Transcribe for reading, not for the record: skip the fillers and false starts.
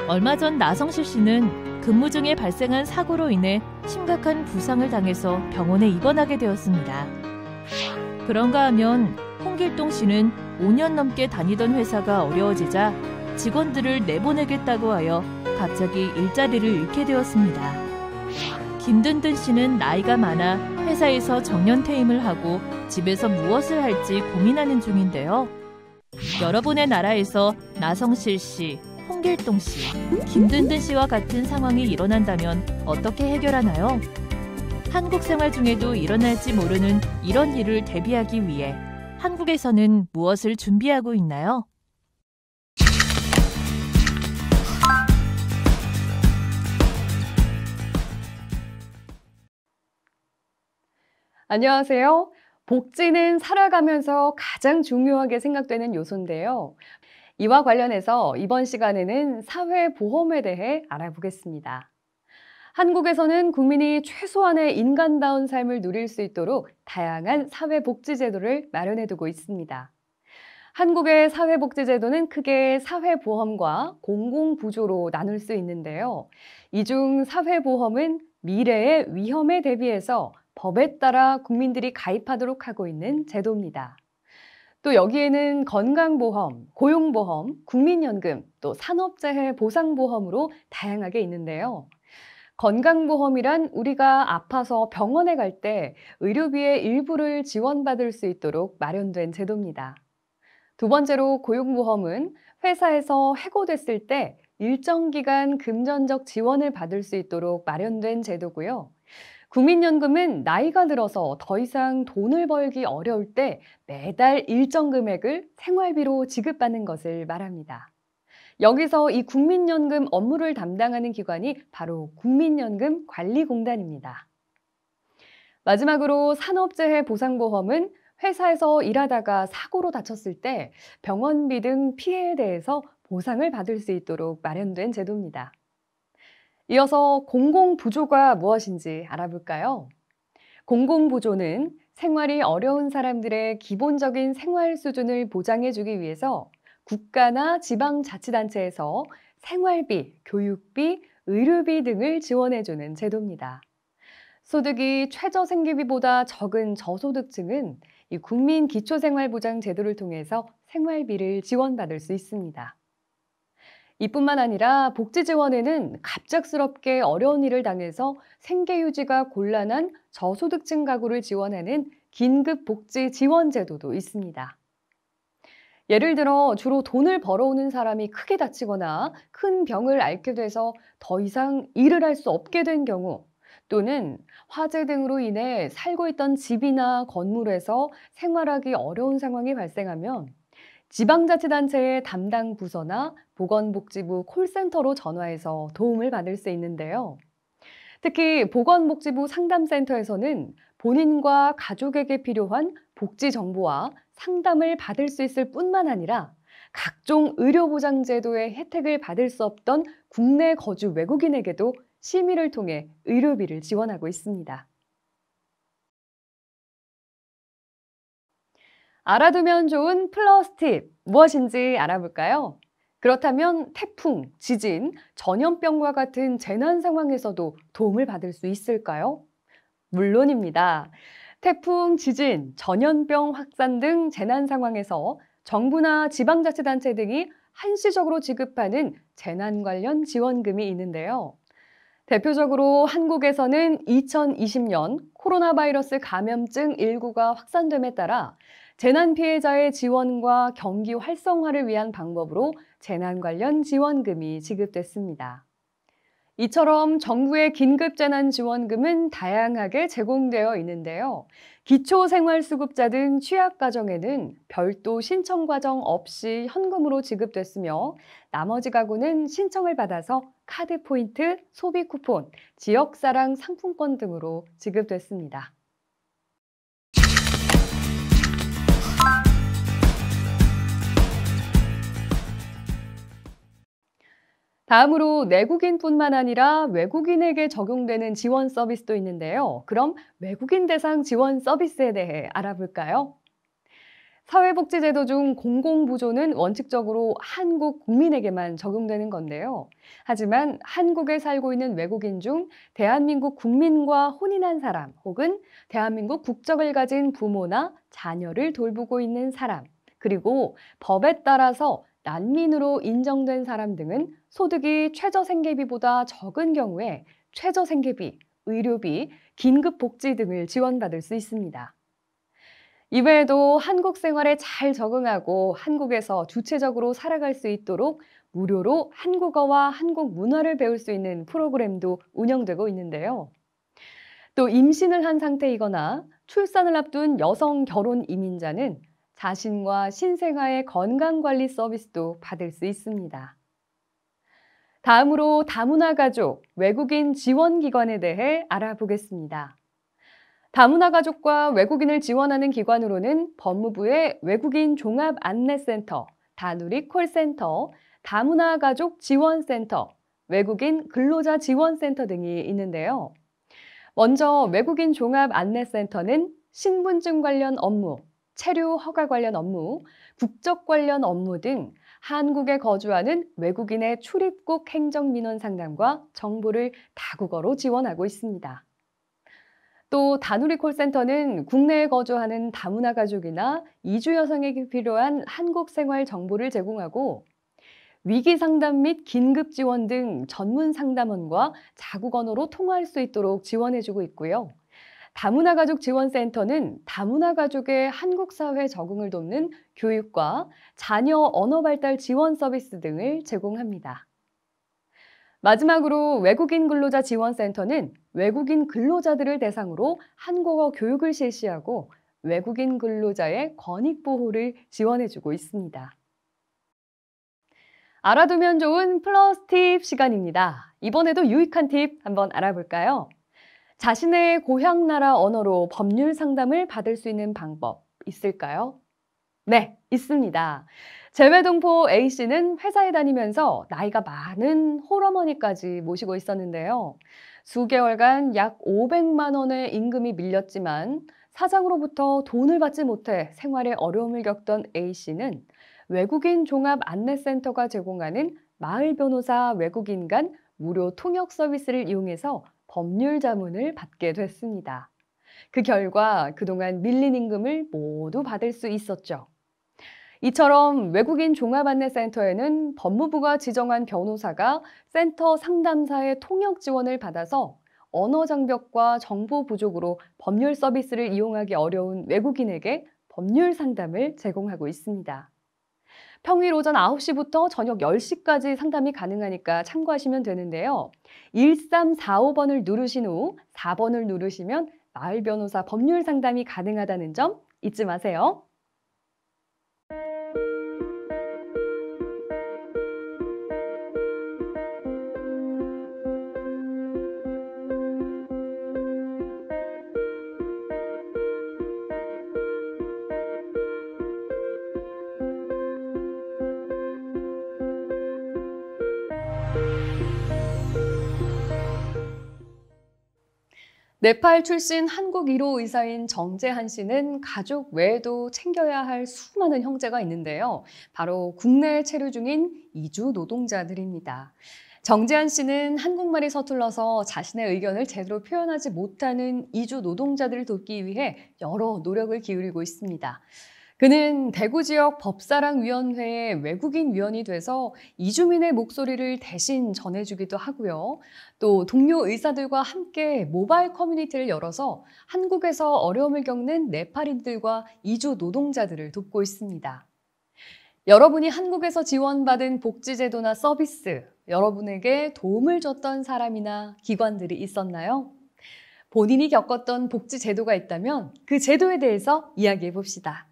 얼마 전 나성실 씨는 근무 중에 발생한 사고로 인해 심각한 부상을 당해서 병원에 입원하게 되었습니다. 그런가 하면 홍길동 씨는 5년 넘게 다니던 회사가 어려워지자 직원들을 내보내겠다고 하여 갑자기 일자리를 잃게 되었습니다. 김든든 씨는 나이가 많아 회사에서 정년퇴임을 하고 집에서 무엇을 할지 고민하는 중인데요. 여러분의 나라에서 나성실 씨, 홍길동 씨, 김든든 씨와 같은 상황이 일어난다면 어떻게 해결하나요? 한국 생활 중에도 일어날지 모르는 이런 일을 대비하기 위해 한국에서는 무엇을 준비하고 있나요? 안녕하세요. 복지는 살아가면서 가장 중요하게 생각되는 요소인데요. 이와 관련해서 이번 시간에는 사회보험에 대해 알아보겠습니다. 한국에서는 국민이 최소한의 인간다운 삶을 누릴 수 있도록 다양한 사회복지제도를 마련해두고 있습니다. 한국의 사회복지제도는 크게 사회보험과 공공부조로 나눌 수 있는데요. 이 중 사회보험은 미래의 위험에 대비해서 법에 따라 국민들이 가입하도록 하고 있는 제도입니다. 또 여기에는 건강보험, 고용보험, 국민연금, 또 산업재해 보상보험으로 다양하게 있는데요. 건강보험이란 우리가 아파서 병원에 갈 때 의료비의 일부를 지원받을 수 있도록 마련된 제도입니다. 두 번째로 고용보험은 회사에서 해고됐을 때 일정 기간 금전적 지원을 받을 수 있도록 마련된 제도고요. 국민연금은 나이가 들어서 더 이상 돈을 벌기 어려울 때 매달 일정 금액을 생활비로 지급받는 것을 말합니다. 여기서 이 국민연금 업무를 담당하는 기관이 바로 국민연금관리공단입니다. 마지막으로 산업재해 보상보험은 회사에서 일하다가 사고로 다쳤을 때 병원비 등 피해에 대해서 보상을 받을 수 있도록 마련된 제도입니다. 이어서 공공부조가 무엇인지 알아볼까요? 공공부조는 생활이 어려운 사람들의 기본적인 생활 수준을 보장해주기 위해서 국가나 지방자치단체에서 생활비, 교육비, 의료비 등을 지원해주는 제도입니다. 소득이 최저생계비보다 적은 저소득층은 이 국민기초생활보장제도를 통해서 생활비를 지원받을 수 있습니다. 이뿐만 아니라 복지지원에는 갑작스럽게 어려운 일을 당해서 생계유지가 곤란한 저소득층 가구를 지원하는 긴급복지지원제도도 있습니다. 예를 들어 주로 돈을 벌어오는 사람이 크게 다치거나 큰 병을 앓게 돼서 더 이상 일을 할 수 없게 된 경우, 또는 화재 등으로 인해 살고 있던 집이나 건물에서 생활하기 어려운 상황이 발생하면 지방자치단체의 담당 부서나 보건복지부 콜센터로 전화해서 도움을 받을 수 있는데요. 특히 보건복지부 상담센터에서는 본인과 가족에게 필요한 복지 정보와 상담을 받을 수 있을 뿐만 아니라 각종 의료보장제도의 혜택을 받을 수 없던 국내 거주 외국인에게도 심의를 통해 의료비를 지원하고 있습니다. 알아두면 좋은 플러스 팁, 무엇인지 알아볼까요? 그렇다면 태풍, 지진, 전염병과 같은 재난 상황에서도 도움을 받을 수 있을까요? 물론입니다. 태풍, 지진, 전염병 확산 등 재난 상황에서 정부나 지방자치단체 등이 한시적으로 지급하는 재난 관련 지원금이 있는데요. 대표적으로 한국에서는 2020년 코로나 바이러스 감염증 19가 확산됨에 따라 재난 피해자의 지원과 경기 활성화를 위한 방법으로 재난 관련 지원금이 지급됐습니다. 이처럼 정부의 긴급재난지원금은 다양하게 제공되어 있는데요. 기초생활수급자 등 취약가정에는 별도 신청 과정 없이 현금으로 지급됐으며, 나머지 가구는 신청을 받아서 카드 포인트, 소비 쿠폰, 지역사랑 상품권 등으로 지급됐습니다. 다음으로 내국인뿐만 아니라 외국인에게 적용되는 지원 서비스도 있는데요. 그럼 외국인 대상 지원 서비스에 대해 알아볼까요? 사회복지제도 중 공공부조는 원칙적으로 한국 국민에게만 적용되는 건데요. 하지만 한국에 살고 있는 외국인 중 대한민국 국민과 혼인한 사람 혹은 대한민국 국적을 가진 부모나 자녀를 돌보고 있는 사람, 그리고 법에 따라서 난민으로 인정된 사람 등은 소득이 최저생계비보다 적은 경우에 최저생계비, 의료비, 긴급복지 등을 지원받을 수 있습니다. 이외에도 한국 생활에 잘 적응하고 한국에서 주체적으로 살아갈 수 있도록 무료로 한국어와 한국 문화를 배울 수 있는 프로그램도 운영되고 있는데요. 또 임신을 한 상태이거나 출산을 앞둔 여성 결혼 이민자는 자신과 신생아의 건강관리 서비스도 받을 수 있습니다. 다음으로 다문화 가족, 외국인 지원기관에 대해 알아보겠습니다. 다문화 가족과 외국인을 지원하는 기관으로는 법무부의 외국인 종합안내센터, 다누리 콜센터, 다문화 가족 지원센터, 외국인 근로자 지원센터 등이 있는데요. 먼저 외국인 종합안내센터는 신분증 관련 업무, 체류 허가 관련 업무, 국적 관련 업무 등 한국에 거주하는 외국인의 출입국 행정민원 상담과 정보를 다국어로 지원하고 있습니다. 또 다누리 콜센터는 국내에 거주하는 다문화 가족이나 이주 여성에게 필요한 한국 생활 정보를 제공하고 위기 상담 및 긴급 지원 등 전문 상담원과 자국 언어로 통화할 수 있도록 지원해주고 있고요. 다문화 가족 지원센터는 다문화 가족의 한국 사회 적응을 돕는 교육과 자녀 언어 발달 지원 서비스 등을 제공합니다. 마지막으로 외국인 근로자 지원센터는 외국인 근로자들을 대상으로 한국어 교육을 실시하고 외국인 근로자의 권익 보호를 지원해주고 있습니다. 알아두면 좋은 플러스 팁 시간입니다. 이번에도 유익한 팁 한번 알아볼까요? 자신의 고향 나라 언어로 법률 상담을 받을 수 있는 방법 있을까요? 네, 있습니다. 재외동포 A씨는 회사에 다니면서 나이가 많은 홀어머니까지 모시고 있었는데요. 수개월간 약 500만 원의 임금이 밀렸지만 사장으로부터 돈을 받지 못해 생활에 어려움을 겪던 A씨는 외국인 종합안내센터가 제공하는 마을 변호사 외국인 간 무료 통역 서비스를 이용해서 법률 자문을 받게 됐습니다. 그 결과 그동안 밀린 임금을 모두 받을 수 있었죠. 이처럼 외국인 종합안내센터에는 법무부가 지정한 변호사가 센터 상담사의 통역 지원을 받아서 언어 장벽과 정보 부족으로 법률 서비스를 이용하기 어려운 외국인에게 법률 상담을 제공하고 있습니다. 평일 오전 9시부터 저녁 10시까지 상담이 가능하니까 참고하시면 되는데요. 1345번을 누르신 후 4번을 누르시면 마을 변호사 법률 상담이 가능하다는 점 잊지 마세요. 네팔 출신 한국 1호 의사인 정재한 씨는 가족 외에도 챙겨야 할 수많은 형제가 있는데요. 바로 국내에 체류 중인 이주 노동자들입니다. 정재한 씨는 한국말이 서툴러서 자신의 의견을 제대로 표현하지 못하는 이주 노동자들을 돕기 위해 여러 노력을 기울이고 있습니다. 그는 대구 지역 법사랑위원회의 외국인 위원이 돼서 이주민의 목소리를 대신 전해주기도 하고요. 또 동료 의사들과 함께 모바일 커뮤니티를 열어서 한국에서 어려움을 겪는 네팔인들과 이주 노동자들을 돕고 있습니다. 여러분이 한국에서 지원받은 복지제도나 서비스, 여러분에게 도움을 줬던 사람이나 기관들이 있었나요? 본인이 겪었던 복지제도가 있다면 그 제도에 대해서 이야기해 봅시다.